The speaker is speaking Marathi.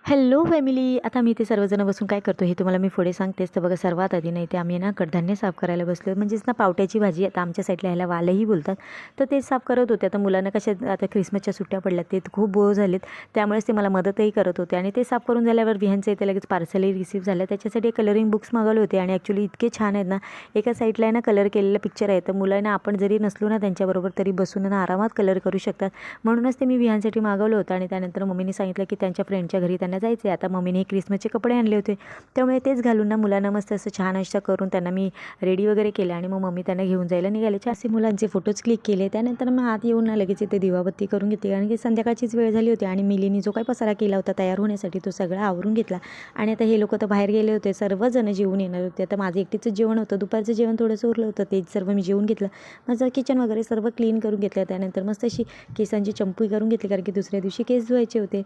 Hello family. आता मी इथे सर्वजण बसून काय करतो हे तुम्हाला मी पुढे सांगतेच. तर बघा, सर्वात आधी नाही ते आम्ही ना कडधान्य साफ करायला बसलो, म्हणजेच ना पावट्याची भाजी. आता आमच्या साईडला ह्याला वालही बोलतात. तर ते साफ करत होते. आता मुलांना कशा आता ख्रिसमसच्या सुट्ट्या पडल्या, ते खूप बोर झालेत, त्यामुळेच ते मला मदतही करत होते. आणि ते साफ करून झाल्यावर विहानचं इथे लगेच पार्सलही रिसीव्ह झालं. त्याच्यासाठी कलरिंग बुक्स मागवले होते आणि ॲक्च्युली इतके छान आहेत ना. एका साईडला आहे ना कलर केलेलं पिक्चर आहे, तर मुलांना आपण जरी नसलो ना त्यांच्याबरोबर तरी बसून ना आरामात कलर करू शकतात. म्हणूनच ते मी विहानसाठी मागवलं होतं. आणि त्यानंतर मम्मीने सांगितलं की त्यांच्या फ्रेंडच्या घरी त्यांना जायचं आहे. आता मम्मीने क्रिसमसचे कपडे आणले होते, त्यामुळे तेच घालून ना मुलांना मस्त असं छान अशा करून त्यांना मी रेडी वगैरे केलं. आणि मग मम्मी त्यांना घेऊन जायला निघाले. असे मुलांचे फोटोज क्लिक केले. त्यानंतर मग आत येऊन ना लगेच इथे दिवाबत्ती करून घेतली, कारण की संध्याकाळचीच वेळ झाली होती. आणि मिलीने जो काही पसारा केला होता तयार होण्यासाठी तो सगळा आवरून घेतला. आणि आता हे लोक तर बाहेर गेले होते, सर्वजण जेवून येणार होते. आता माझं एकटीचं जेवण होतं, दुपारचं जेवण थोडंसं उरलं होतं, ते सर्व मी जेवून घेतलं. माझं किचन वगैरे सर्व क्लीन करून घेतलं. त्यानंतर मस्त अशी केसांची चंपू करून घेतली, कारण की दुसऱ्या दिवशी केस धुवायचे होते.